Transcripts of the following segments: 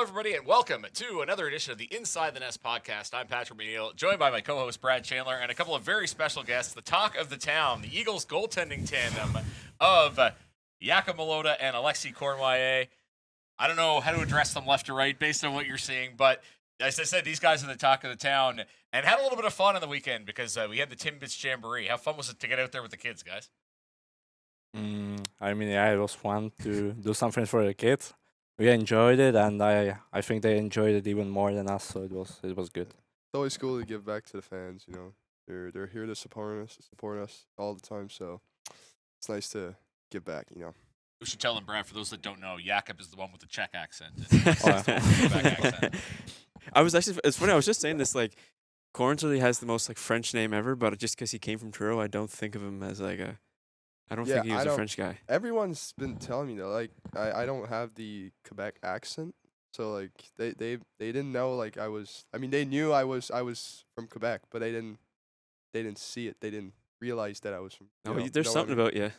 everybody, and welcome to another edition of the Inside the Nest podcast. I'm Patrick McNeil, joined by my co-host Brad Chandler and a couple of very special guests, the talk of the town, the Eagles goaltending tandem of Jakub Milota and Alexis Cournoyer. I don't know how to address them left to right based on what you're seeing, but as I said, these guys are the talk of the town and had a little bit of fun on the weekend because we had the Timbits Jamboree. How fun was it to get out there with the kids, guys? It was fun to do something for the kids. We enjoyed it, and I think they enjoyed it even more than us. So it was good. It's always cool to give back to the fans. You know, they're here to support us all the time. So it's nice to give back. You know. We should tell them, Brad, for those that don't know, Jakub is the one with the Czech accent. It's funny, I was just saying this, like, Cournoyer has the most, like, French name ever, but just because he came from Truro, I don't think of him as, like, I don't think he was a French guy. Everyone's been telling me, though, like, I don't have the Quebec accent. So, like, they didn't know, like, they knew I was from Quebec, but they didn't see it. They didn't realize that I was from. There's something about you.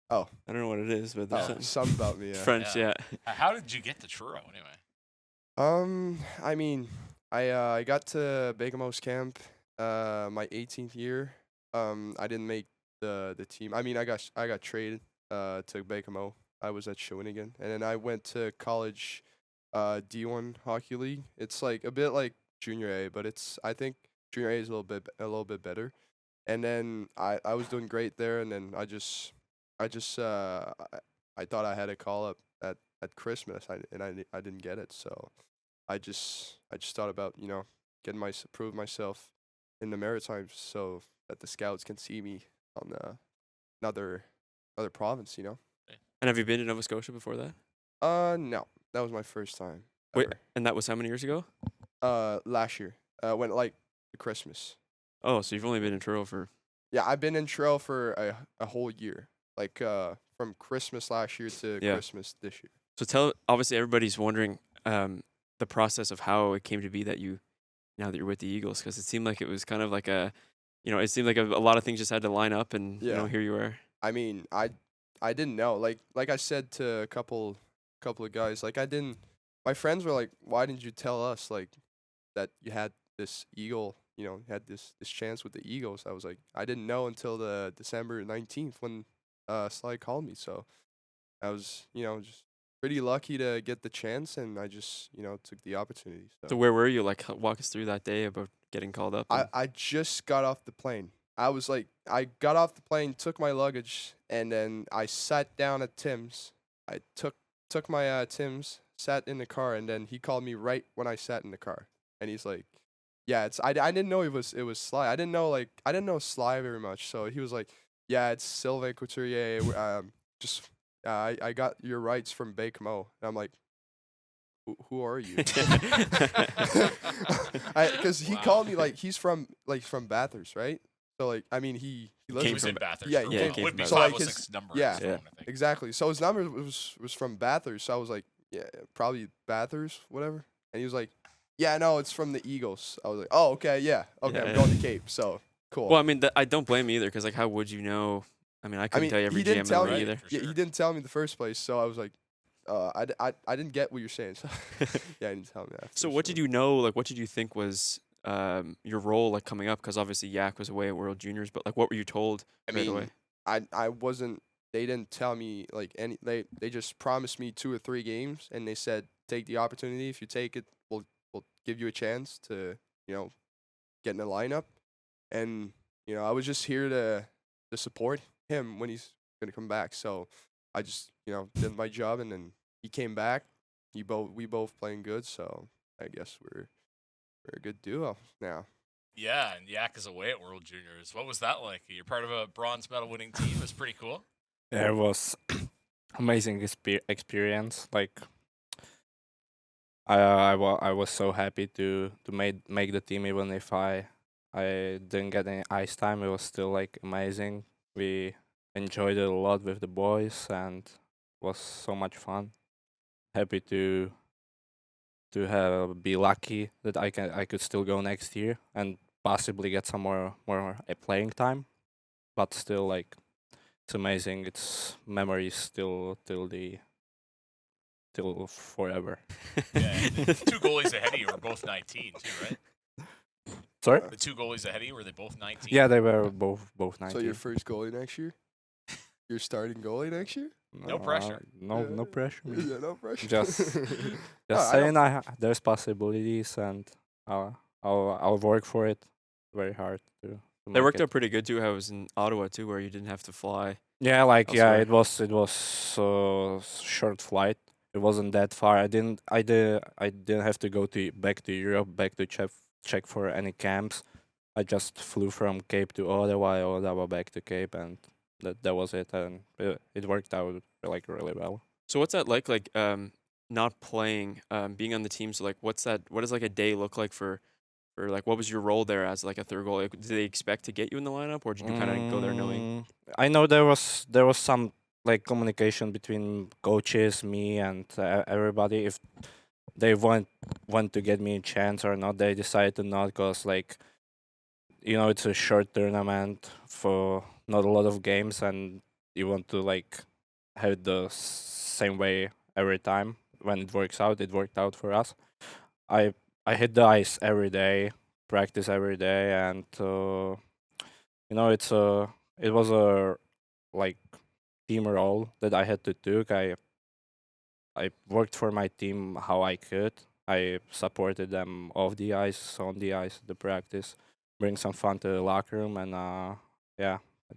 Oh. I don't know what it is, but there's something about me, yeah. French, yeah. How did you get to Truro, anyway? I got to Bakemo's camp my 18th year. I didn't make the team. I got traded to Bakemo. I was at Shawinigan, and then I went to college D1 hockey league. It's like a bit like Junior A, but I think Junior A is a little bit better. And then I was doing great there, and then I thought I had a call up at Christmas, and I didn't get it. So I just thought about prove myself in the Maritimes so that the scouts can see me on another province. You know. And have you been to Nova Scotia before that? No, that was my first time. Wait, ever. and that was how many years ago? Last year. Went like Christmas. Oh, so you've only been in Truro for... Yeah, I've been in Truro for a whole year. Like from Christmas last year to Christmas this year. So obviously everybody's wondering the process of how it came to be that now that you're with the Eagles, because it seemed like it was kind of like it seemed like a lot of things just had to line up, and here you are. I mean, I didn't know. Like I said to a couple of guys, like my friends were like, why didn't you tell us like that you had this Eagle, had this chance with the Eagles? I was like, I didn't know until the December 19th when Sly called me. So I was, just pretty lucky to get the chance, and I just, took the opportunity. So where were you? Like, walk us through that day about getting called up. I just got off the plane. I got off the plane, took my luggage, and then I sat down at Tim's. I took my Tim's, sat in the car, and then he called me right when I sat in the car. And he's like, yeah, I didn't know it was Sly. I didn't know Sly very much. So he was like, yeah, it's Sylvain Couturier. I got your rights from Bakemo. And I'm like, who are you? Because he called me like he's from Bathurst, right? So like he lives in Bathurst. Yeah, he came would be so like 506 number. yeah, exactly. So his number was from Bathurst. So I was like, yeah, probably Bathurst, whatever. And he was like, yeah, no, it's from the Eagles. I was like, oh, okay, yeah, okay, I'm going to Cape. So cool. Well, I mean, I don't blame you either, because like, how would you know? I mean, I couldn't tell you every GM in the league either. Yeah, he didn't tell me in the first place. So I was like, I didn't get what you're saying. So yeah, he didn't tell me that. So what did you know? Like, what did you think was your role like coming up? Because obviously Yak was away at World Juniors, but like, what were you told right away? I wasn't. They didn't tell me like any. They just promised me 2 or 3 games, and they said take the opportunity. If you take it, we'll give you a chance to get in the lineup. And I was just here to support him when he's gonna come back. So I just did my job, and then he came back. We both playing good, so I guess we're a good duo now. Yeah, and Yak is away at World Juniors. What was that like? You're part of a bronze medal winning team. It's pretty cool. Yeah, it was amazing experience. Like I was so happy to make the team, even if I didn't get any ice time. It was still like amazing. We enjoyed it a lot with the boys, and it was so much fun. Happy to be lucky that I could still go next year and possibly get some more playing time. But still, like, it's amazing. It's memories till the till forever. Yeah. Two goalies ahead of you were both 19 too, right? Sorry? The two goalies ahead of you, were they both 19? Yeah, they were both 19. So your first goalie next year? Your starting goalie next year? No pressure. No pressure. man. Yeah, no pressure. Just No, I saying there's possibilities, and I'll work for it very hard to They make worked it. out pretty good too. I was in Ottawa too, where you didn't have to fly. Yeah, elsewhere. it was short flight. It wasn't that far. I didn't have to go back to Europe, back to check for any camps. I just flew from Cape to Ottawa back to Cape, and that was it. And it worked out like really well. So what's that like not playing, being on the team? So like, what does like a day look like for like, what was your role there as like a third goalie? Like, did they expect to get you in the lineup, or did you kind of go there knowing? I know there was some like communication between coaches, me, and everybody. If they want to get me a chance or not, they decided to not, because like, it's a short tournament for not a lot of games, and you want to like have it the same way every time. When it works out, it worked out for us. I hit the ice every day, practice every day, and it was a like team role that I had to do. I worked for my team how I could. I supported them off the ice, on the ice, the practice, bring some fun to the locker room, and I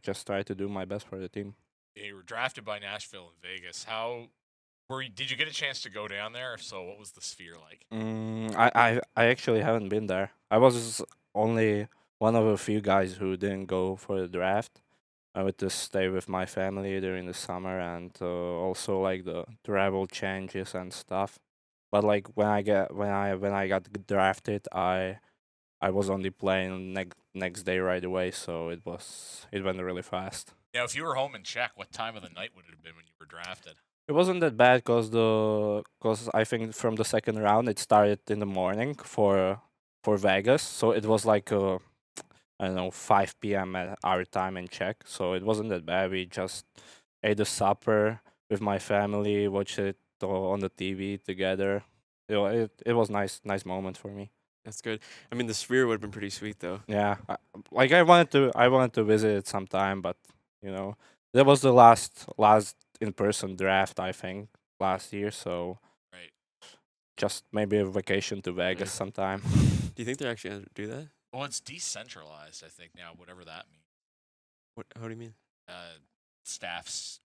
just tried to do my best for the team. You were drafted by Nashville and Vegas. Did you get a chance to go down there? If so, what was the sphere like? I actually haven't been there. I was only one of a few guys who didn't go for the draft. I would just stay with my family during the summer, and also like the travel changes and stuff. But like when I got drafted, I was only playing next day right away, so it went really fast. Now, if you were home in Czech, what time of the night would it have been when you were drafted? It wasn't that bad, cause I think from the second round it started in the morning for Vegas, so it was like I don't know, 5 p.m. at our time in Czech, so it wasn't that bad. We just ate a supper with my family, watched it on the TV together. It was nice moment for me. That's good. I mean, the sphere would have been pretty sweet though. Yeah, I wanted to visit it sometime, but that was the last in-person draft, I think, last year. So Right. just maybe a vacation to Vegas sometime. Do you think they're actually gonna do that? Well, it's decentralized, I think, now, whatever that means. How do you mean? Staffs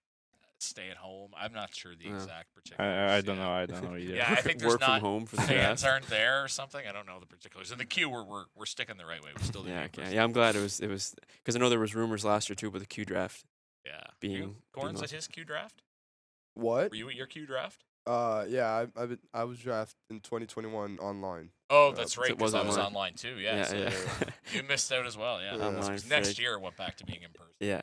stay at home. I'm not sure the Oh. exact particulars. I don't know. I don't know either. Yeah, I think there's Work not from home for the fans draft. aren't there or something. I don't know the particulars. In the queue, we're sticking the right way. We're still doing Yeah, it okay. first. Yeah, I'm glad it was because I know there was rumors last year too about the Q draft. Yeah. being Corns lost. at his Q draft? What? Were you at your Q draft? Yeah, I was drafted in 2021 online. Oh, that's so right. it Because was I was online. online too. Yeah. Yeah, so yeah. you missed out as well. Yeah. Yeah. Online, 'Cause next frig. year it went back to being in person. Yeah,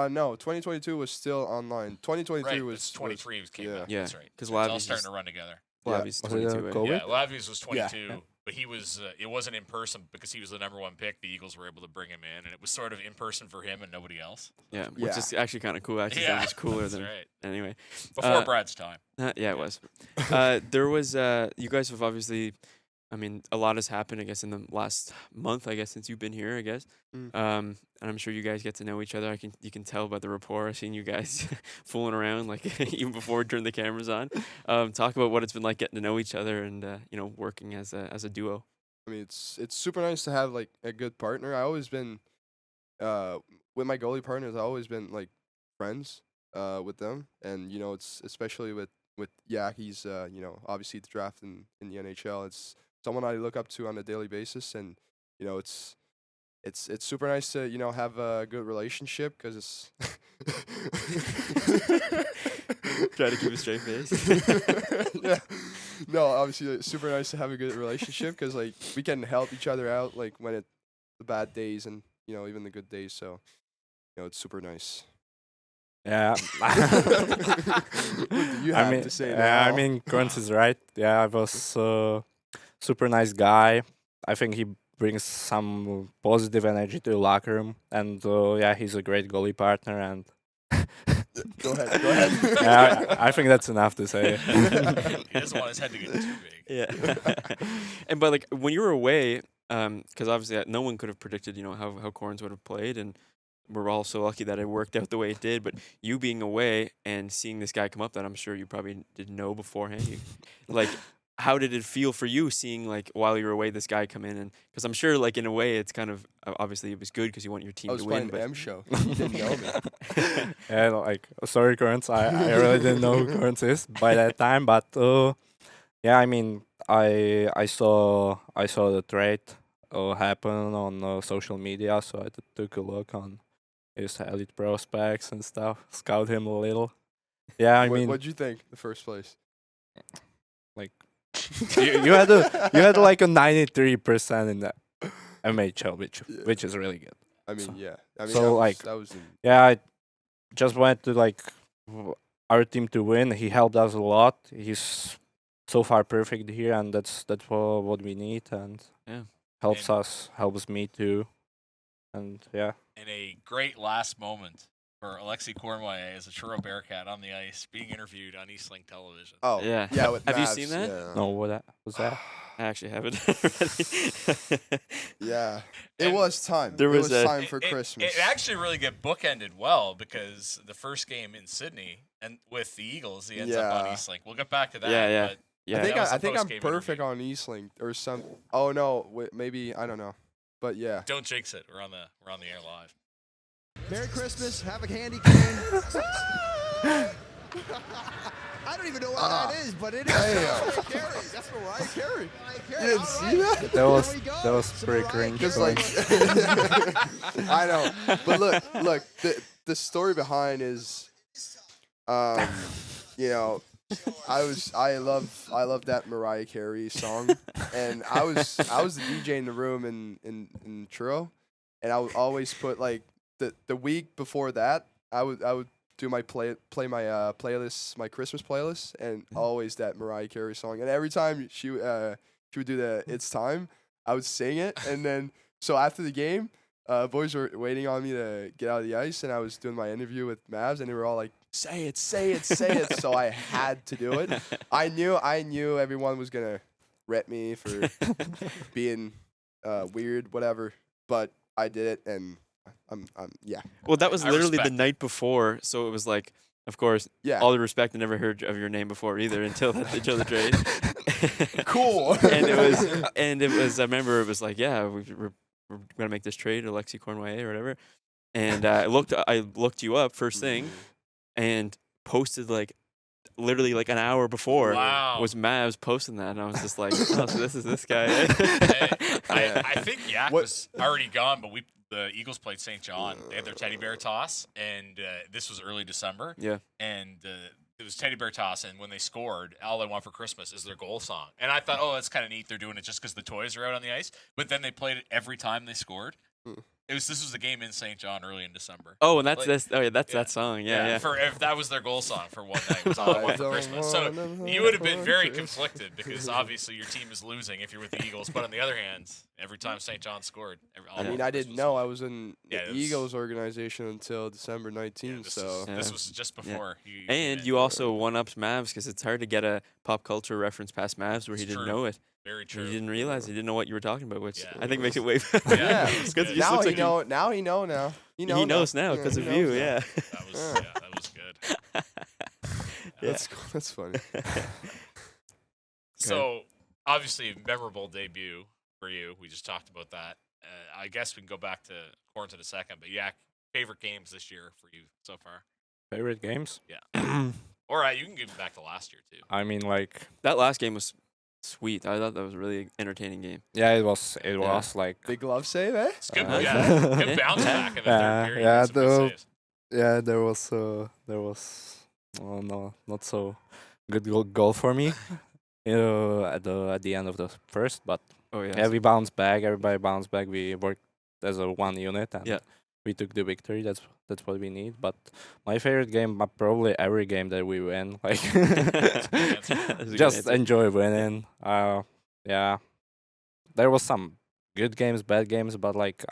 No, 2022 was still online. 2023 Right. was it's 23 was came yeah. out. Yeah, That's right. 'cause So it's all Lavi's starting just- to run together. Yeah. Lavi's Was it, 22. COVID? Yeah, Lavius was Yeah. 22, but he was. It wasn't in person because he was the number one pick. The Eagles were able to bring him in, and it was sort of in person for him and nobody else. Yeah, which Yeah. is actually kind of cool. Actually, Yeah, it's cooler that's than right. anyway. Before Brad's time. Yeah, it was. There was. You guys have obviously. I mean, a lot has happened. I guess in the last month. I guess since you've been here. I guess. Mm. And I'm sure you guys get to know each other. You can tell by the rapport. I've seen you guys fooling around like even before we turned the cameras on. Talk about what it's been like getting to know each other and working as a duo. I mean, it's super nice to have like a good partner. I always been with my goalie partners. I always been like friends with them, and it's especially with Yak. He's obviously the draft in the NHL. It's someone I look up to on a daily basis, and it's super nice to have a good relationship because it's Try to keep a straight face. yeah. No, obviously, it's super nice to have a good relationship because like we can help each other out like when it's the bad days and even the good days. So it's super nice. Yeah. What do you have to say yeah, I now? mean, Grant is right. Yeah, I was super nice guy. I think he brings some positive energy to the locker room, and yeah, he's a great goalie partner, and Go ahead. Yeah, I think that's enough to say. He doesn't want his head to get too big. Yeah. And but like when you were away, because obviously no one could have predicted, how Corns would have played, and we're all so lucky that it worked out the way it did. But you being away and seeing this guy come up that I'm sure you probably didn't know beforehand, like. How did it feel for you seeing, like, while you were away, this guy come in? And because I'm sure, like, in a way, it's kind of obviously it was good because you want your team I was to win. playing But M show. You didn't know me. Yeah, like sorry, Currents. I really didn't know who Currents is by that time, but yeah, I mean, I saw the trade happen on social media, so I took a look on his elite prospects and stuff, scout him a little. Yeah, I mean, What'd you think the first place? like you had like a 93% in the MHL, which is really good. I mean, So- yeah. I mean, so, like, that was Yeah, I just wanted to like our team to win. He helped us a lot. He's so far perfect here, and that's what we need, and Yeah. helps me too, and yeah. And a great last moment for Alexis Cournoyer as a Truro Bearcat on the ice, being interviewed on Eastlink television. Oh Yeah. yeah. With Have you Mavs, seen that? Yeah. No, what was that? I actually haven't already. Yeah. It And was time. there it was was a- time for Christmas. It actually really get bookended well because the first game in Sydney and with the Eagles, he ends up on Yeah. Eastlink. We'll get back to that. Yeah. But Yeah. I think that was I the think I'm post-game perfect interview. on Eastlink or some. Oh no, maybe I don't know, but yeah. Don't jinx it. We're on the air live. Merry Christmas. Have a candy cane. I don't even know what that is, but it is Mariah Carey. That's Mariah Carey. You didn't see that? That was Some pretty Mariah cringe. Just for like me. I know, but look. The story behind is, you know, I love that Mariah Carey song, and I was the DJ in the room in Truro, and I would always put like the week before that I would do my play my playlist, my Christmas playlist, and always that Mariah Carey song, and every time she would do the It's Time, I would sing it, and then so after the game. Boys were waiting on me to get out of the ice, and I was doing my interview with Mavs, and they were all like, "Say it, say it, say it." So I had to do it. I knew everyone was gonna rep me for being weird, whatever. But I did it, and I'm yeah, Well, that was I literally the respect. night before, so it was like, of course, yeah. all the respect. I never heard of your name before either until the trade. Cool. and it was. I remember it was like, yeah, we're gonna make this trade, Alexis Cournoyer or whatever. And I looked you up first thing, and posted like literally like an hour before Wow. was Mavs posting that, and I was just like, oh, so this is this guy. Hey, Yeah. I think Yak What- was already gone, but the Eagles played St. John. They had their teddy bear toss, and this was early December. Yeah. And it was teddy bear toss, and when they scored, All I Want for Christmas is their goal song. And I thought, oh, that's kind of neat. They're doing it just because the toys are out on the ice. But then they played it every time they scored. Hmm. This was the game in St. John early in December. Oh, and that's Like- this. Oh, yeah, that's yeah. that song. Yeah. For if that was their goal song for one night, was All I Want for Christmas. So you would have been very conflicted because obviously your team is losing if you're with the Eagles. But on the other hand, every time St. John scored, I mean, I didn't know I was in Yeah, the it was- Eagles organization until December 19th. this, So this Yeah. was just before. You And came you in. also one upped Mavs because it's hard to get a pop culture reference past Mavs where he It's didn't true. know it. Very He true. didn't realize. He didn't know what you were talking about, which Yeah. I think makes it way Yeah, Yeah. it was because good. it just now looks he like you- know. Now he know. Now he know. he knows now Yeah, because he of knows you. now. Yeah. That was that was good. That's that's funny. So obviously memorable debut for you. We just talked about that. I guess we can go back to Corns in a second. But yeah, favorite games this year for you so far? Favorite games? Yeah. All right, you can give it back to last year too. I mean, like, That last game was sweet. I thought that was a really entertaining game. yeah, it was like, Big glove save, eh? It's good. Uh-huh. Yeah, good bounce back in the third Yeah, period. yeah, Some good though. saves. yeah, there was, oh no, not so good goal for me. At the end of the first, but Oh yeah. yeah, we bounced back. Everybody bounced back. We worked as a one unit, and Yeah. we took the victory. That's what we need. But my favorite game, probably every game that we win. Like, That's a good just answer. enjoy winning. Yeah, there was some good games, bad games, but like,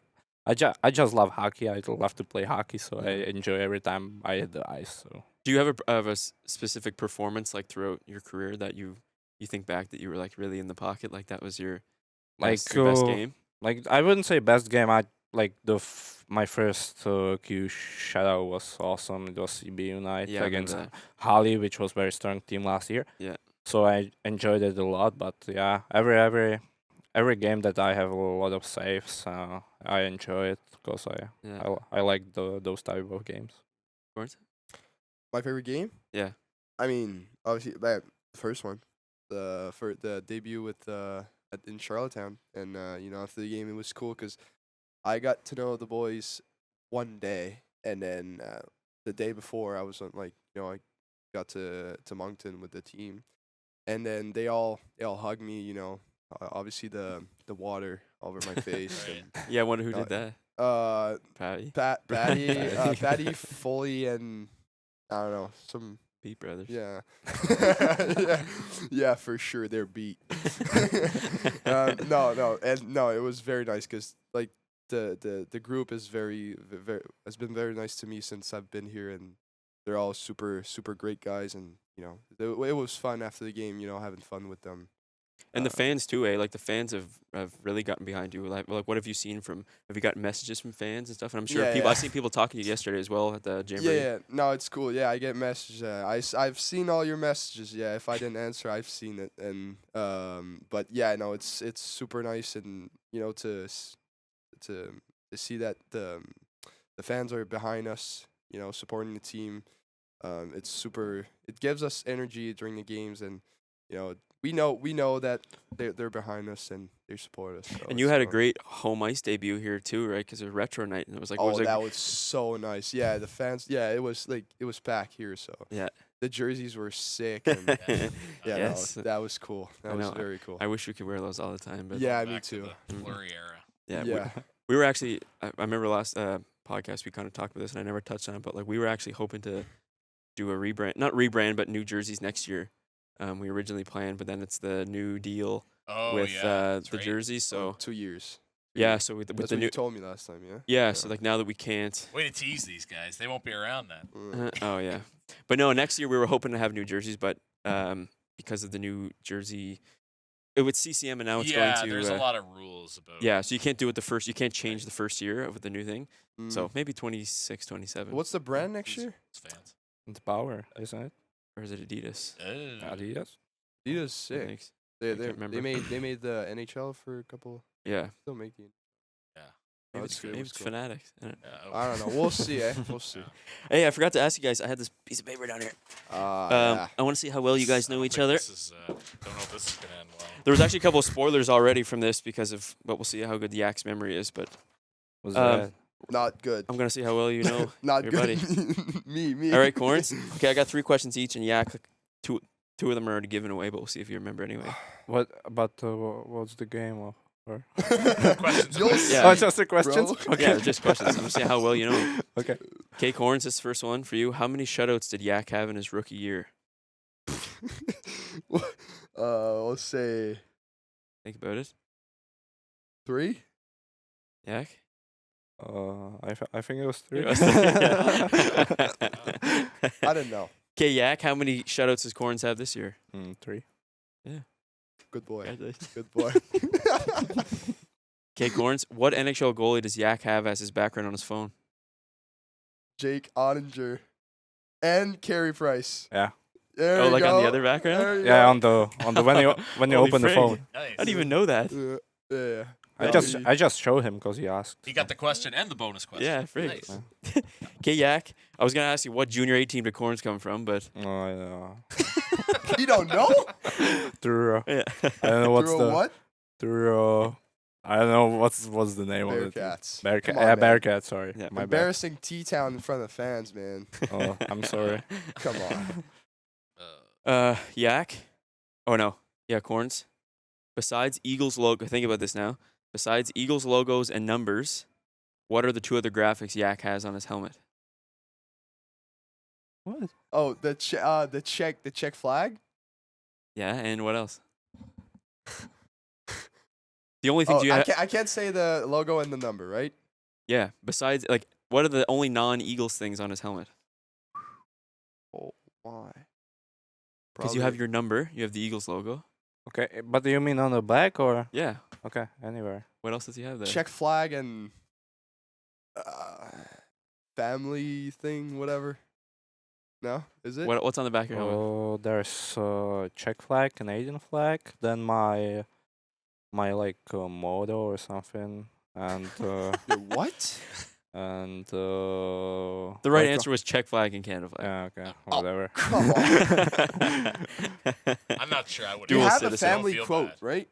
I just love hockey. I love to play hockey, so I enjoy every time I hit the ice. So Do you have a specific performance like throughout your career that you think back that you were like really in the pocket, like that was your your best game? like I wouldn't say best game. I like my first Q shutout was awesome. It was CB United Yeah, I remember against that. Holly, which was very strong team last year. Yeah. So I enjoyed it a lot. But yeah, every game that I have a lot of saves, I enjoy it because Yeah. I like those type of games. Of course. My favorite game? Yeah. I mean, obviously, the first one, for the debut with in Charlottetown, and after the game, it was cool because I got to know the boys one day, and then the day before, I was on I got to Moncton with the team, and then they all hugged me. Obviously the water all over my face. Right. And, Yeah, I wonder who did that. Patty, Patty. Patty, Foley, and I don't know some. Pete Brothers. Yeah. yeah, for sure they're beat. No, it was very nice because like the group is very has been very nice to me since I've been here, and they're all super great guys, and it was fun after the game, having fun with them. And the fans too, Like the fans have really gotten behind you. Like what have you seen from? Have you gotten messages from fans and stuff? And I'm sure Yeah, people. yeah. I've seen people talking to you yesterday as well at the Jamboree. Yeah, no, it's cool. Yeah, I get messages. I've seen all your messages. Yeah, if I didn't answer, I've seen it. And but yeah, no, it's super nice, and to see that the fans are behind us, supporting the team. It's super. It gives us energy during the games, and we know that they're behind us and they support us. So And you had a great home ice debut here too, right? Because it was retro night, and it was like, that was so nice. Yeah, the fans. Yeah, it was packed here. So yeah, the jerseys were sick. And yeah, Yes. no, that was cool. That I was know. very cool. I wish we could wear those all the time, but Yeah, me Back to too. the Fleury era. yeah, Yeah. We were actually. I remember last podcast we kind of talked about this, and I never touched on it, but like we were actually hoping to do a not rebrand, but new jerseys next year. We originally planned, but then it's the new deal Oh, with yeah. the that's right. jerseys. So 2 years. yeah, so with That's the what new you told me last time. Yeah. yeah, so like now that we can't. Way to tease these guys. They won't be around then. Oh yeah, but no, next year we were hoping to have new jerseys, but because of the new jersey, with CCM and now it's yeah, going to there's a lot of rules about. yeah, so you can't do it you can't change the first year of the new thing. Mm. So maybe 26, 27. What's the brand next year? It's fans. It's Power, isn't it? Or is it Adidas? Adidas. Adidas I sick. think. They can't remember. they made the NHL for a couple. Yeah. Still make the. Yeah. Maybe that's it's, good. maybe That's it's cool. Fanatics. I don't know. Yeah, I don't know. We'll see. We'll see. Hey, I forgot to ask you guys. I had this piece of paper down here. Yeah. I want to see how well you guys know each other. This is, don't know if this is gonna end well. There was actually a couple of spoilers already from this because of, but we'll see how good the Yak's memory is. But Was Um, Not good. I'm gonna see how well you know. Not your good. me. All right, Corns. Okay, I got 3 questions each, and Yak, two of them are already given away, but we'll see if you remember anyway. what? But what's the game of? Or? Questions You'll about- see, Yeah. Oh, just the questions. bro. Okay. Yeah, they're just questions. I'm gonna see how well you know. Okay. Okay, Corns, this first one for you. How many shutouts did Yak have in his rookie year? Let's say Think about it. 3. Yak? I think it was 3. I don't know. Okay, Yak, how many shutouts does Corns have this year? 3. Good boy. Congratulations. Good boy. Okay, Corns, what NHL goalie does Yak have as his background on his phone? Jake Ottinger and Carey Price. Yeah. There Oh, you like go. on the other background? There you Yeah, go. on the when you Holy open the frig. phone. Nice. I didn't even know that. Yeah. I just showed him because he asked. He got the question and the bonus question. Yeah, frig. Nice. Okay, Yak, I was going to ask you what Junior A team did Corns come from, but Oh, yeah. You don't know? Truro. yeah. I don't know what's Truro the what? Truro. I don't know what's the name of it. Bearcats. Bearcat. Come on, Yeah, man. Bearcat. Sorry. Yeah. My bad. Embarrassing T-Town in front of fans, man. Oh, I'm sorry. Come on. Yak. Oh no. Yeah, Corns. Besides Eagles logo, think about this now. Besides Eagles logos and numbers, what are the 2 other graphics Yak has on his helmet? What? Oh, the Czech flag? Yeah, and what else? The only things you I have. can't say the logo and the number, right? Yeah. Besides, like, what are the only non-Eagles things on his helmet? Oh, why? Because you have your number, you have the Eagles logo. Okay, but do you mean on the back or? Yeah. Okay, anywhere. What else does he have there? Czech flag and family thing, whatever. No, is it? What's on the back of your helmet? Oh, there's Czech flag, Canadian flag, then my like motto or something, and Your what? and The right like, answer was Czech flag and Canada flag. Yeah, okay, Oh, whatever. Come on. I'm not sure I would. You Dual have a citizen. family Feel quote, bad. right?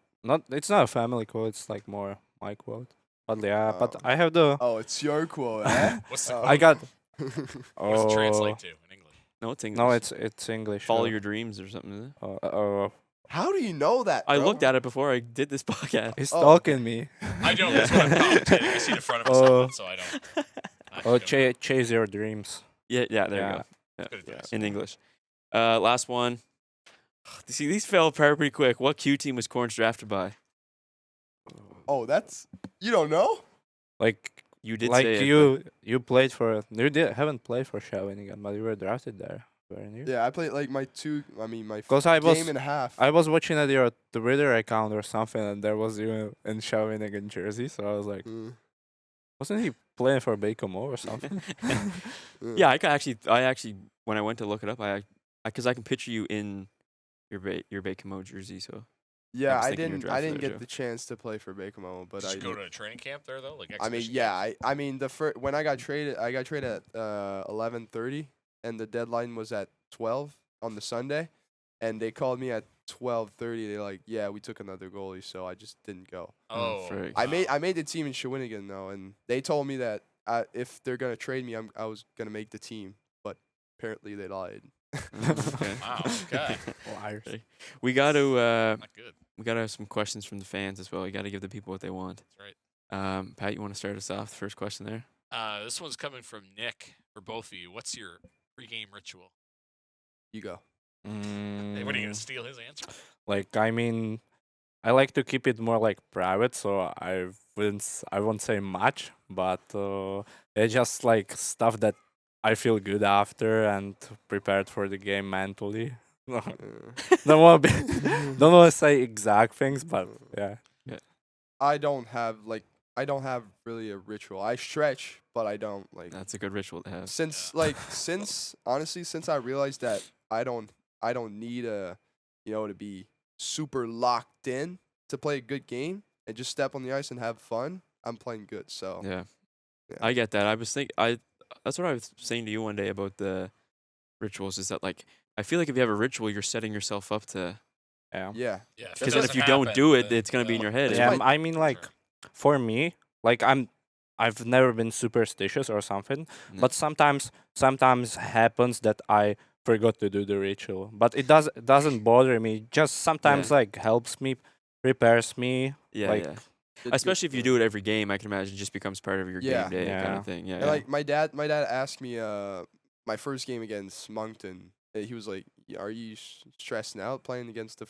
It's not a family quote. It's like more my quote. But yeah, but I have the. Oh, it's your quote, eh? What's the Oh. quote? I got. What does it Oh, translate to in English? No, it's English. no, it's English. Follow your dreams or something, isn't it? How do you know that, I bro? looked at it before I did this podcast. He's Oh, stalking me. I don't. That's what I'm commentating. I see the front of his Oh. helmet, so I don't. Oh, chase your dreams. Yeah, there you Yeah. go. Yeah. Good advice. In English. Last one. See, these fell apart pretty quick. What Q team was Corns drafted by? Oh, that's... You don't know? Like You did like say it, you played for haven't played for Shawinigan, but you were drafted there, weren't you? Yeah, I played like my Because I was game and a half. I was watching at your Twitter account or something, and there was you in Shawinigan jersey, so I was like, wasn't he playing for Bacomo or something? Yeah, I actually, when I went to look it up, because I can picture you in your Bacomo jersey, so. Yeah, was I thinking you were didn't drafted there, get Joe. the chance to play for Bacomo, but Did I you go did. to a training camp there though? Like I mean, exhibition yeah, camps? I mean when I got traded at 11:30, and the deadline was at 12 on the Sunday, and they called me at 12:30. They're like, "Yeah, we took another goalie," so I just didn't go. Oh, frick. I made the team in Shawinigan though, and they told me that if they're gonna trade me, I was gonna make the team, but apparently they lied. Okay. Wow. Okay. Liars. Okay. We got to Not good. we got to have some questions from the fans as well. We got to give the people what they want. That's right. Pat, you want to start us off? The first question there. This one's coming from Nick for both of you. What's your pregame ritual? You go. Hey, what are you gonna steal his answer? Like, I mean, I like to keep it more like private, so I won't say much, but it's just like stuff that I feel good after and prepared for the game mentally. don't want to say exact things, but yeah. I don't have really a ritual. I stretch, but I don't like. That's a good ritual to have. Since honestly, since I realized that I don't need to be super locked in to play a good game and just step on the ice and have fun. I'm playing good, so Yeah. Yeah. I get that. That's what I was saying to you one day about the rituals. Is that like I feel like if you have a ritual, you're setting yourself up to. Yeah. yeah. Yeah. If it Because then if doesn't you don't happen, do it, then it's gonna be in your fail. head. Yeah, That's I mean, like, Sure. for me, like, I've never been superstitious or something, Mm. but sometimes happens that I forgot to do the ritual, but it doesn't bother me. Just sometimes like helps me, prepares me. Yeah, like, yeah. Good- Especially if you do it every game, I can imagine it just becomes part of your Yeah. game day kind Yeah. of thing. Yeah. And like my dad asked me my first game against Moncton. He was like, "Are you stressing out playing against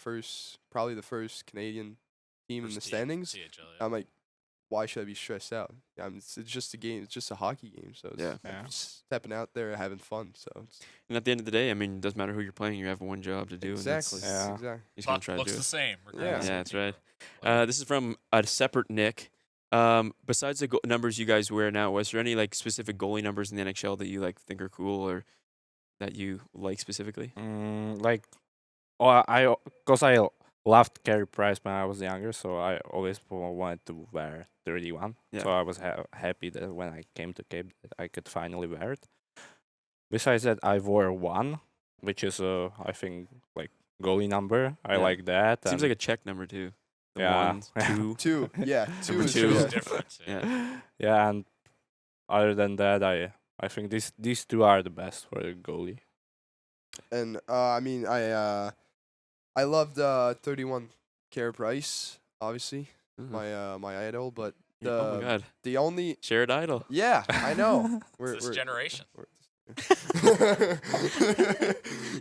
probably the first Canadian team in the First team, standings?" CHL, yeah. I'm like, "Why should I be stressed out? It's just a game. It's just a hockey game. So it's Yeah. Yeah. just stepping out there and having fun. So it's And at the end of the day, I mean, it doesn't matter who you're playing. You have one job to do. exactly, And that's, Yeah. exactly. he's gonna Puck try to looks do the it. same. Yeah. regardless of Yeah, the that's team. right. This is from a separate Nick. Besides the numbers you guys wear now, was there any like specific goalie numbers in the NHL that you like think are cool or that you like specifically? Like, because I loved Carey Price when I was younger, so I always wanted to wear 31. Yeah. So I was happy that when I came to Cape that I could finally wear it. Besides that, I wore 1, which is I think like goalie number. I Yeah. like that. Seems and like a check number too. The Yeah. 1, 2. 2, yeah, 2 Number is two. It's good. different. Yeah. Yeah. yeah, and other than that, I think these two are the best for the goalie. And I mean, I loved 31 Care Price, obviously, Mhm. my idol, but Yeah, oh my god. the only Shared idol. yeah, I know. It's this generation.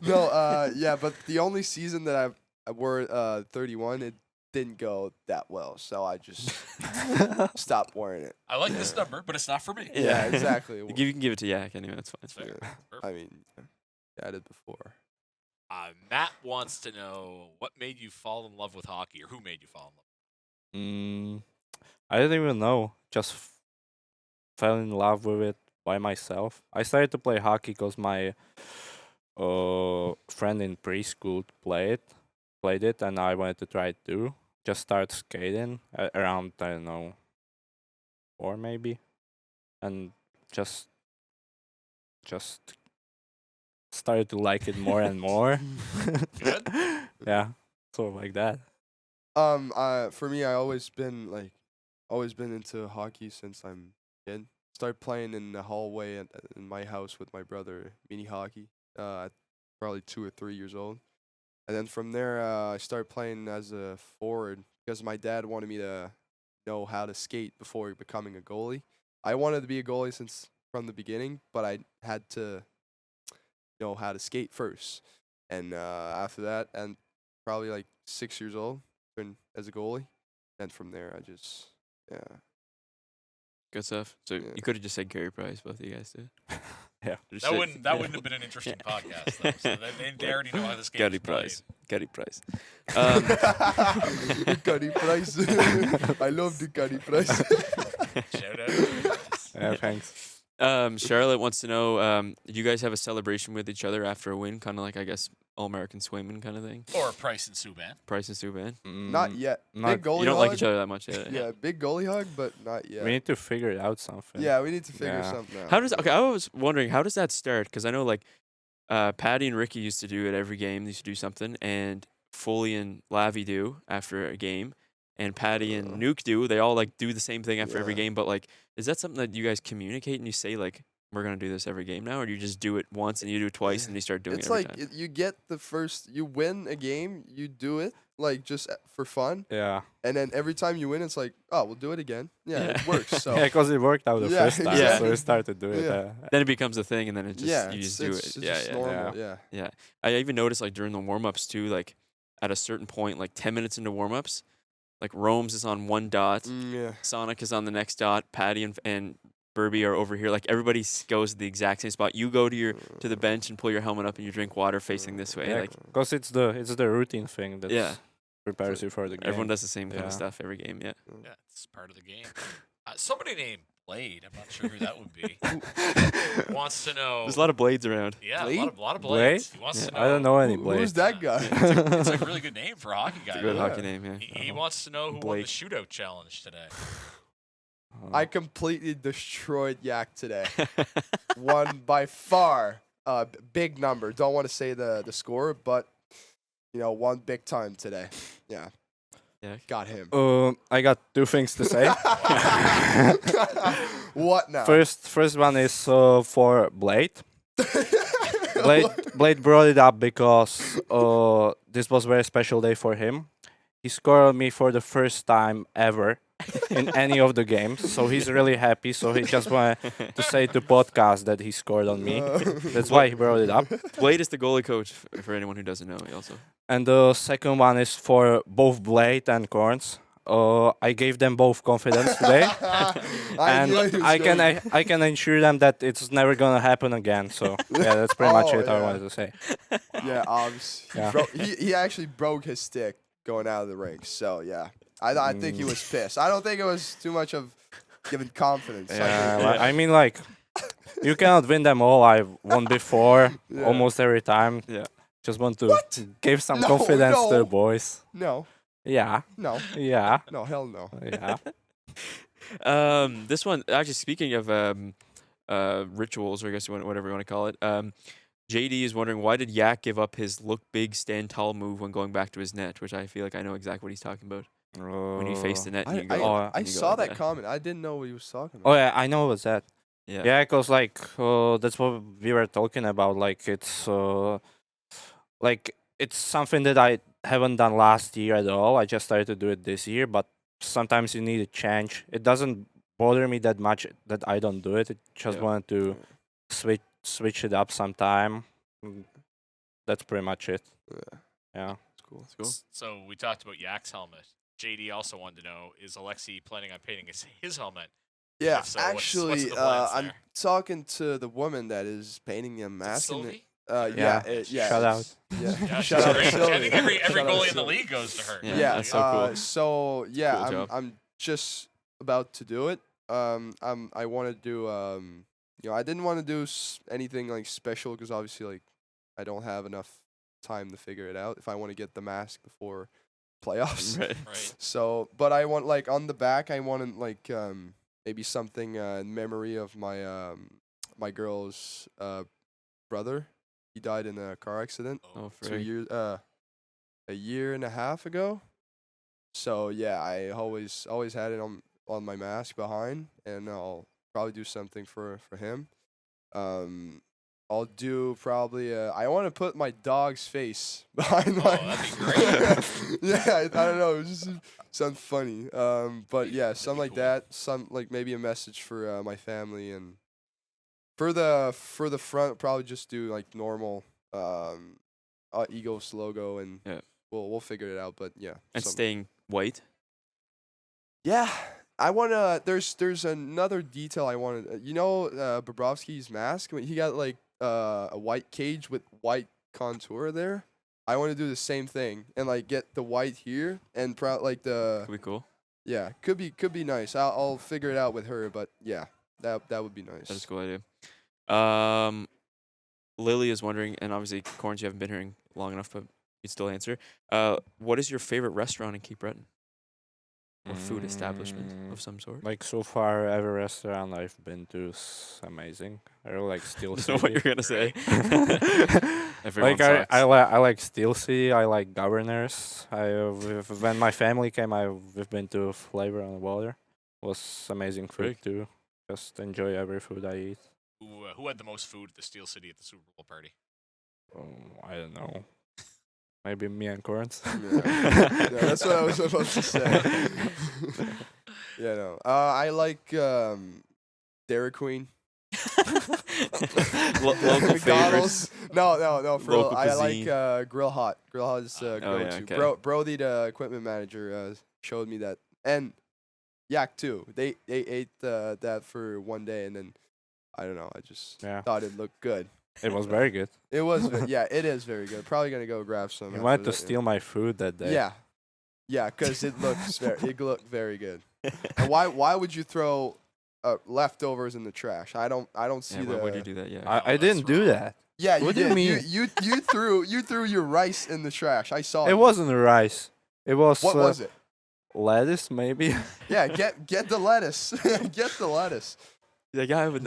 No, yeah, but the only season that I wore 31, didn't go that well, so I just stopped wearing it. I like this number, but it's not for me. Yeah, exactly. You can give it to Yak anyway. That's fine. That's fair. Yeah. Perfect. I mean, yeah, I did before. Matt wants to know what made you fall in love with hockey, or who made you fall in love. I didn't even know. Just fell in love with it by myself. I started to play hockey because my friend in preschool played it, and I wanted to try it too. Just start skating around, I don't know, 4 maybe, and just started to like it more and more. Good. Yeah, so like that. For me, I always been into hockey since I'm a kid. Started playing in the hallway in my house with my brother, mini hockey. At probably 2 or 3 years old, and then from there, I started playing as a forward because my dad wanted me to know how to skate before becoming a goalie. I wanted to be a goalie since from the beginning, but I had to know how to skate first. And after that, and probably like 6 years old, turned as a goalie. And from there, I just, yeah. Good stuff. So Yeah. you could have just said Gary Price, both of you guys did. Yeah. Just That say- wouldn't have been an interesting podcast, though. So they already know how this game Gary is played. Price. Gary Price. Ducati price. I love Ducati price. Shout out to Price. Yeah, thanks. Charlotte wants to know, do you guys have a celebration with each other after a win? Kind of like, I guess, All-American swingman kind of thing? Or Price and Subban. Price and Subban? Not yet. Not- Big goalie You don't hug. like each other that much, yeah. Yeah, big goalie hug, but not yet. We need to figure out something. Yeah, we need to figure Yeah. something out. How does I was wondering, how does that start? Because I know like Patty and Ricky used to do it every game. They used to do something, and Foley and Lavi do after a game, and Patty and Nuke do. They all like do the same thing after every Yeah. game. But like, is that something that you guys communicate and you say like, we're gonna do this every game now, or do you just do it once and you do it twice and you start doing It's it every like time? you get you win a game, you do it like just for fun, Yeah. and then every time you win, it's like, oh, we'll do it again. Yeah, Yeah. it works. So Yeah, because it worked out the Yeah, first time, so exactly. we started to do it. Yeah. Then it becomes a thing, and then it just yeah, you it's, just do it's, it. it's Yeah, just yeah. normal. Yeah. I even noticed like during the warm ups too, like at a certain point, like 10 minutes into warm ups, like Rome's is on one dot, Yeah. Sonic is on the next dot, Patty and Burby are over here. Like everybody goes to the exact same spot. You go to the bench and pull your helmet up and you drink water facing this way. Yeah, Like because it's the routine thing that Yeah. prepares you for the game. everyone does the same kind Yeah. of stuff every game. Yeah. Yeah, it's part of the game. Somebody named Blade, I'm not sure who that would be, wants to know. There's a lot of blades around. Yeah, Blade? a lot of Blade? blades. He wants Yeah. to know. I don't know any Who's Blades. that guy? It's a really good name for a hockey guy. It's a good though. hockey name. Yeah. He wants to know who won the Blake. shootout challenge today. I completely destroyed Yak today. Won by far. Big number. Don't want to say the score, but won big time today. Yeah. Yeah. Got him. I got 2 things to say. What now? First one is for Blade. Blade brought it up because this was a very special day for him. He scored on me for the first time ever in any of the games, so he's really happy. So he just wanted to say to podcast that he scored on me. That's why he brought it up. Blade is the goalie coach for anyone who doesn't know. Also. And the second one is for both Blade and Corns. I gave them both confidence today, and I can ensure them that it's never gonna happen again. So yeah, that's pretty much Oh, it I yeah. wanted to say. Yeah, obviously. Yeah. He actually broke his stick going out of the rink. So yeah, I think he was pissed. I don't think it was too much of giving confidence. Yeah, I mean, like, you cannot win them all. I've won before, Yeah. almost every time. Yeah. Just want to give some No, confidence to no. the boys. No, Yeah, no, yeah, no, hell no. yeah. This one actually, speaking of rituals, or I guess whatever you want to call it. JD is wondering, why did Yak give up his look big, stand tall move when going back to his net? Which I feel like I know exactly what he's talking about. When you face the net, and you go. I and you go saw like that comment. I didn't know what he was talking Oh about. yeah, I know what's that. Yeah. Yeah, cause like that's what we were talking about. Like it's something that I haven't done last year at all. I just started to do it this year, but sometimes you need a change. It doesn't bother me that much that I don't do it. It just Yeah. wanted to switch it up sometime. That's pretty much it. Yeah, Yeah. it's cool. That's cool. So we talked about Yak's helmet. JD also wanted to know, is Alexi planning on painting his helmet? Yeah, If so, what's actually, the plans I'm there? talking to the woman that is painting the Is it mask. Sylvie? Yeah, Yeah, shout out. Yeah, Yeah, shout she's out great. to I Sylvie. think every Shout out to goalie in the Sylvie. league goes to her. Yeah, Yeah, that's so cool. So yeah, Cool job. I'm just about to do it. I want to do I didn't want to do anything like special because obviously like I don't have enough time to figure it out if I want to get the mask before playoffs. Right. Right. So, but I want like on the back, I want like maybe something in memory of my my girl's brother. He died in a car accident Oh, 2 frig. years a year and a half ago. So yeah, I always had it on my mask behind, and I'll probably do something for him. I'll do probably. I want to put my dog's face behind my. that'd be great. Yeah, I don't know. It just sounds funny. But yeah, That'd something be like cool. that. Some like maybe a message for my family, and for the front, probably just do like normal Eagles logo, and Yeah. we'll figure it out. But yeah, And some- staying white. Yeah, I wanna. There's another detail I wanted. Bobrovsky's mask. He got like a white cage with white contour there. I want to do the same thing and like get the white here and like the Could be cool. yeah could be nice. I'll figure it out with her, but yeah, that would be nice. That is a cool idea. Lily is wondering, and obviously, Corns, you haven't been here long enough, but you'd still answer. What is your favorite restaurant in Cape Breton? Or food establishment of some sort? Like so far, every restaurant I've been to is amazing. I really like Steel I don't City. know what you're gonna say. Everyone Like sucks. I like Steel City. I like Governors. When my family came, we've been to Flavor on the Water. Was amazing food Frig. too. Just enjoy every food I eat. Who had the most food at the Steel City at the Super Bowl party? I don't know. Maybe me and Corns. Yeah, that's what I was supposed to say. Yeah, no. I like Dairy Queen. Local McDonald's. favorites. No, for real. Local I cuisine. like Grill Hot. Grill Hot is Oh, go yeah, to. okay. Brody, the equipment manager, showed me that, and Yak too. They ate that for one day, and then I don't know. I just Yeah. thought it looked good. It was very good. It was, yeah, it is very good. Probably gonna go grab some. You after wanted to that, yeah. steal my food that day. Yeah, because it looked very good. And why would you throw leftovers in the trash? I don't see Yeah, the. why would you do that? Yeah. I that's didn't do wrong. that. Yeah, What do you did. mean? You threw your rice in the trash. I saw It wasn't rice. It was What was it? lettuce, maybe. Yeah, get the lettuce. Get the lettuce. The guy would.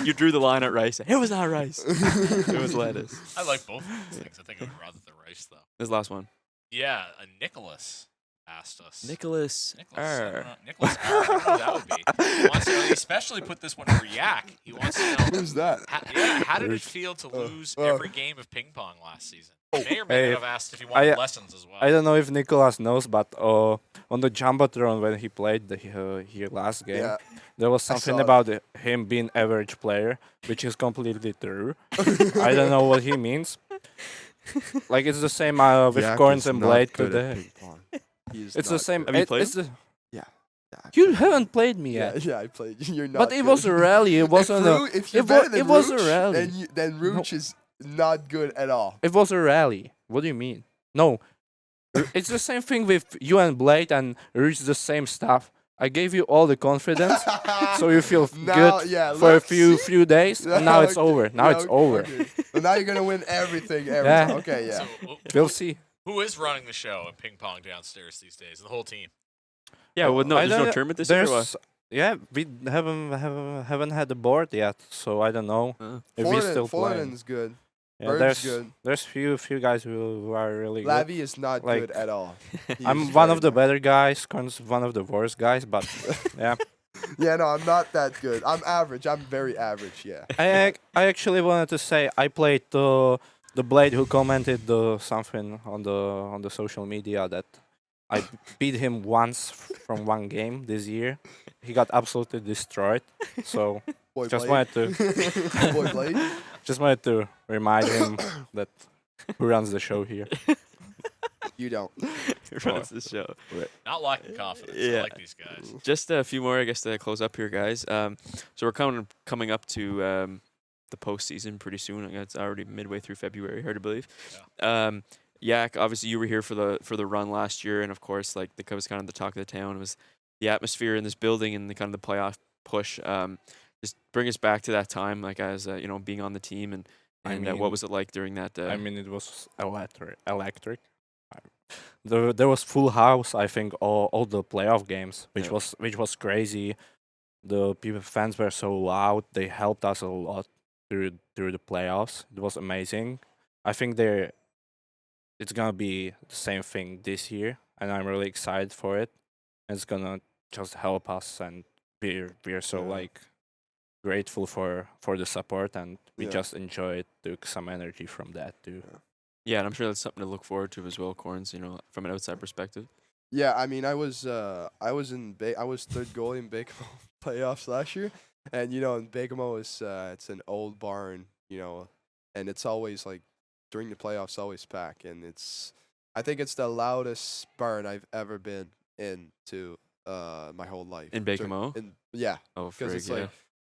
You drew the line at rice. It was not rice. It was lettuce. I like both of these things. I think I would rather the rice though. This last one. Yeah, Nicholas asked us. Nicholas. Nicholas, I don't know. Nicholas R. I don't know who that would be. He wants to know, he especially put this one for Yak. He wants to know, Who's that? how did it feel to lose every game of ping pong last season? He may or may Hey, not have asked if he wanted I- lessons as well. I don't know if Nicholas knows, but on the Jumbotron when he played here last game, Yeah. there was I something saw it. about him being average player, which is completely true. I don't know what he means. Like it's the same with Yak Corns is and not Blade good at today. ping pong. He is It's the not same. good. Have you it- played it's the- Yeah, you haven't played me yeah, yet. yeah, I played. You're not. But it good. was a rally. It wasn't a. If you're it better wa- than it was a Rooch, rally. then Rooch is not good at all. It was a rally. What do you mean? No, it's the same thing with you and Blade and Rich. The same stuff. I gave you all the confidence, so you feel Now, good yeah, for a look, few see? few days. And now it's Okay, over. Now yeah, it's over. okay. But now you're gonna win everything every Yeah. time. Okay, yeah. So, We'll see. who is running the show in ping pong downstairs these days? The whole team. Yeah. Well, no. I There's no don't- tournament this year. Or what? There's yeah, we haven't had the board yet, so I don't know if we still playing. Fullerton's good. Yeah, Bird's good. there's few guys who are really good. Lavi is not Like, good at all. I'm He's one very of the bad. better guys. Corn's one of the worst guys, but yeah. Yeah, no, I'm not that good. I'm average. I'm very average. Yeah. I actually wanted to say I played the Blade who commented something on the social media that I beat him once from one game this year. He got absolutely destroyed. So Boy just Blade. wanted to Boy Blade. just wanted to remind him that who runs the show here. You don't. runs the show. Not lacking confidence. I Yeah. like these guys. Just a few more, I guess, to close up here, guys. So we're coming up to the postseason pretty soon. I guess it's already midway through February. Hard to believe. Yak, obviously you were here for the run last year, and of course, like that was kind of the talk of the town was the atmosphere in this building and the kind of the playoff push. Just bring us back to that time, like as being on the team and what was it like during that? I mean, it was electric. There was full house. I think all the playoff games, which was crazy. The fans were so loud. They helped us a lot through the playoffs. It was amazing. I think it's gonna be the same thing this year, and I'm really excited for it. It's gonna just help us, and we're so like grateful for the support, and we just enjoyed, took some energy from that too. Yeah, and I'm sure that's something to look forward to as well, Corns. From an outside perspective. Yeah, I mean, I was third goalie in Bakemo playoffs last year, and in Bakemo it's an old barn, and it's always like during the playoffs always packed, and I think it's the loudest barn I've ever been into my whole life. In Bakemo? Yeah. Oh, because it's yeah.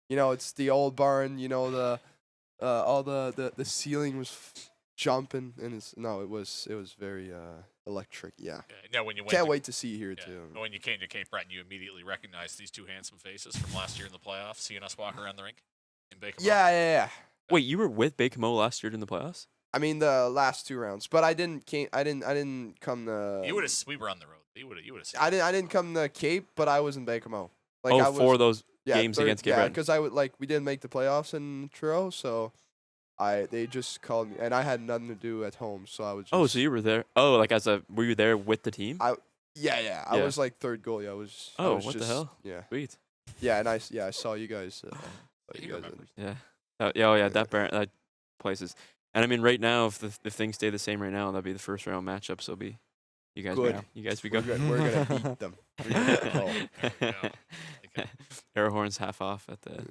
like it's the old barn, all the ceiling was jumping, and it was very electric. Yeah. Now, when you can't wait to see you here yeah. too. When you came to Cape Breton, you immediately recognized these two handsome faces from last year in the playoffs, seeing us walk around the rink in Bakemo. Yeah. Wait, you were with Bakemo last year in the playoffs? I mean the last 2 rounds, but I didn't come to. You would have. We were on the road. You would have. I didn't come to Cape, but I was in Bakemo. For those games against Cape Breton. because we didn't make the playoffs in Truro, so they just called me, and I had nothing to do at home, so I was. Just, so you were there? Oh, like were you there with the team? Yeah. I was like third goalie. I was. Oh, I was what just, the hell? Yeah. Sweet. Yeah, and I saw you guys. Yeah. That place is. And I mean, right now, if things stay the same right now, that'd be the first round matchup. So you guys Good. You guys be We're good. gonna beat them. Air horns half off at the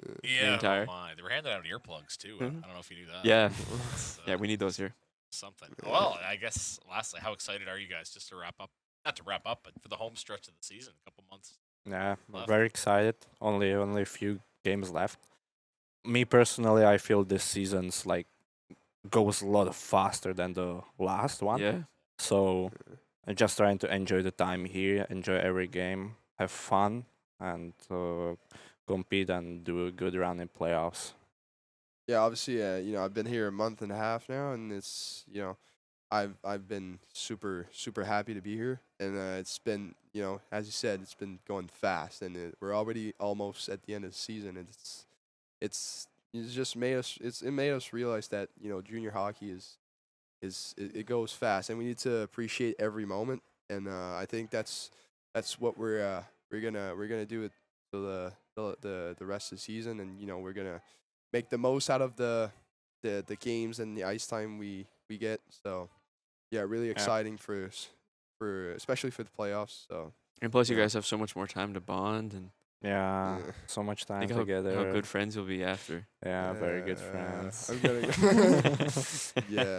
entire. Oh my. They were handing out earplugs too. I don't know if you knew that. Yeah. That's, Yeah, we need those here. Something. Well, I guess lastly, how excited are you guys just to wrap up? Not to wrap up, but for the home stretch of the season, a couple months. Yeah, left. very excited. Only a few games left. Me personally, I feel this season's like goes a lot faster than the last one. Yeah. So I'm just trying to enjoy the time here, enjoy every game, have fun, and compete and do a good run in playoffs. Yeah, obviously, I've been here a month and a half now, and it's, I've been super happy to be here, and it's been, as you said, it's been going fast, and we're already almost at the end of the season, and it's just made us realize that junior hockey it goes fast, and we need to appreciate every moment, and I think that's what we're gonna do it for the rest of the season, and we're gonna make the most out of the games and the ice time we get. So yeah, really exciting for especially for the playoffs. So And plus, you guys have so much more time to bond and Yeah, so much time think together. how good friends you'll be after. Yeah, very good friends. I'm gonna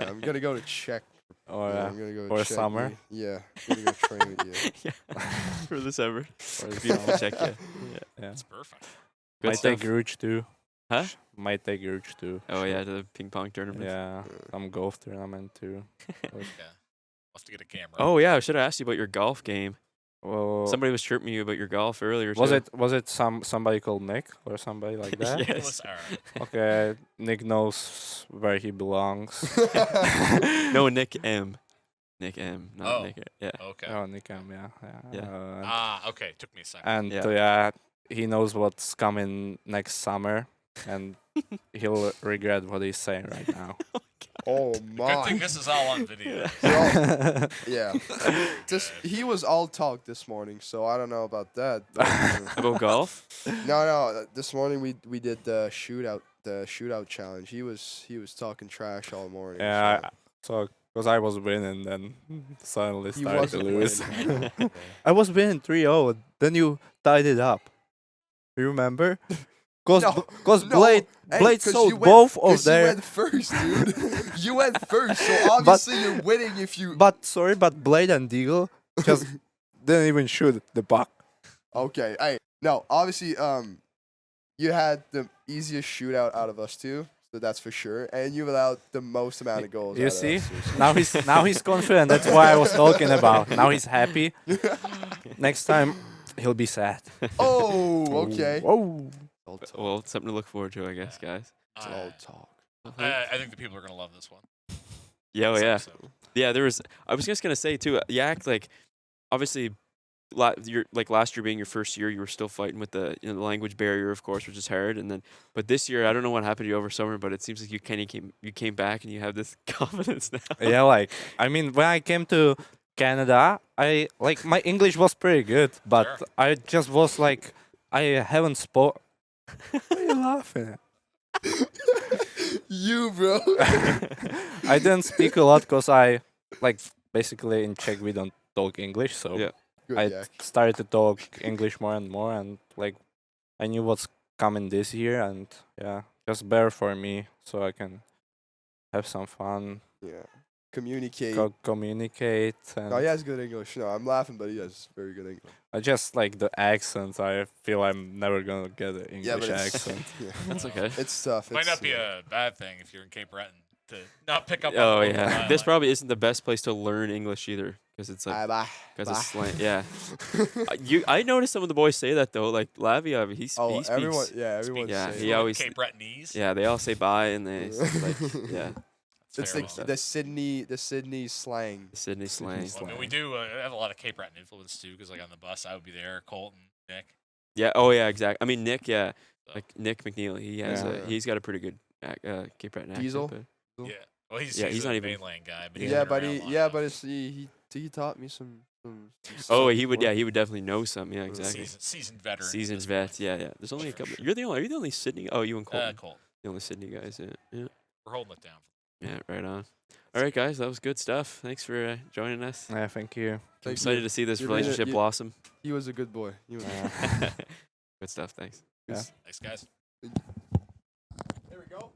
I'm gonna go to Czech. Oh Yeah, yeah, I'm gonna go for Czech. summer. Yeah, I'm gonna go train with you. Yeah. For the summer. Or the Beautiful summer. check, yeah. Yeah. That's perfect. Good Might stuff. take Rouge too. Huh? Might take Rouge too. Oh yeah, the ping pong tournament. Yeah, some golf tournament too. Yeah. We'll have to get a camera. Oh yeah, I should have asked you about your golf game. Well, Somebody was chirping you about your golf earlier. was too. it somebody called Nick or somebody like that? Yeah. Nicholas, all right. Okay, Nick knows where he belongs. No, Nick M. Nick M. Not Oh. Nick. Yeah. Okay. Oh, Nick, yeah. Yeah. Okay. Took me a second. And Yeah. he knows what's coming next summer, and he'll regret what he's saying right now. Oh Good thing my! this is all on video. Yeah, just he was all talk this morning, so I don't know about that. About golf? No. This morning we did the shootout challenge. He was talking trash all morning. Yeah, so because I was winning, then suddenly He started to wasn't lose. winning. I was winning 3-0. Then you tied it up. You remember? Because No, Blade Hey, Blade 'cause sold you went- both of 'cause you their. went first, dude. You went first, so obviously you're winning if you. But Blade and Deagle just didn't even shoot the puck. Okay. Hey, no, obviously, you had the easiest shootout out of us two, so that's for sure. And you allowed the most amount of goals. You out see? of us, so- Now he's confident. That's why I was talking about. Now he's happy. Next time he'll be sad. Oh, okay. Whoa. All talk. Well, it's something to look forward to, I guess, guys. It's all talk. I think the people are gonna love this one. Yeah, oh, This yeah. episode. Yeah, there was. I was just gonna say too. Yak, like, obviously, last year being your first year, you were still fighting with the the language barrier, of course, which is hard. And then, but this year, I don't know what happened to you over summer, but it seems like you came back and you have this confidence now. Yeah, like I mean, when I came to Canada, I like my English was pretty good, but Sure. I just was like I haven't spoke. What are you laughing at? You, bro. I didn't speak a lot because I like basically in Czech we don't talk English, so Yeah. Good, I yeah. started to talk English more and more, and like I knew what's coming this year, and yeah, just better for me so I can have some fun, Yeah. Communicate. communicate, and No, he has good English. No, I'm laughing, but he has very good English. I just like the accent. I feel I'm never gonna get an English Yeah, but it's, accent. yeah. That's okay. It's tough. Might It's, not be a bad thing if you're in Cape Breton to not pick up. on Oh the yeah, local this dialect. probably isn't the best place to learn English either, because it's like Bye, because it's bye. slang. Yeah, I noticed some of the boys say that though. Like Lavia, he Oh, speaks. everyone. Yeah, everyone. Yeah, says he it. always- Cape Bretonese. Yeah, they all say bye and they like yeah, That's It's fair like enough. the Sydney slang. the Sydney slang. Well, I mean, we do have a lot of Cape Breton influence too, because like on the bus, I would be there. Colton, Nick. Yeah. Oh yeah, exactly. I mean Nick. Yeah, So, like Nick McNeil. He has Yeah. he's got a pretty good Cape Breton accent. Diesel? but- yeah. Well, he's Yeah, he's a not even- mainland guy, but Yeah. he's Yeah, been but around he long yeah, enough. but it's he taught me some Oh, stuff he would. before. Yeah, he would definitely know some. Yeah, exactly. Seasoned veteran. at Seasoned this vet. point. Yeah, yeah. There's only a For couple. sure. Are you the only Sydney? Oh, you and Colton. Colton. The only Sydney guys. Yeah. Yeah. We're holding it down. Yeah. Right on. All right, guys. That was good stuff. Thanks for joining us. Yeah, thank you. I'm Thank excited you. to see this You're really- relationship you- blossom. He was a good boy. He was Yeah. Good stuff. Thanks. Yeah. Thanks, guys. There we go.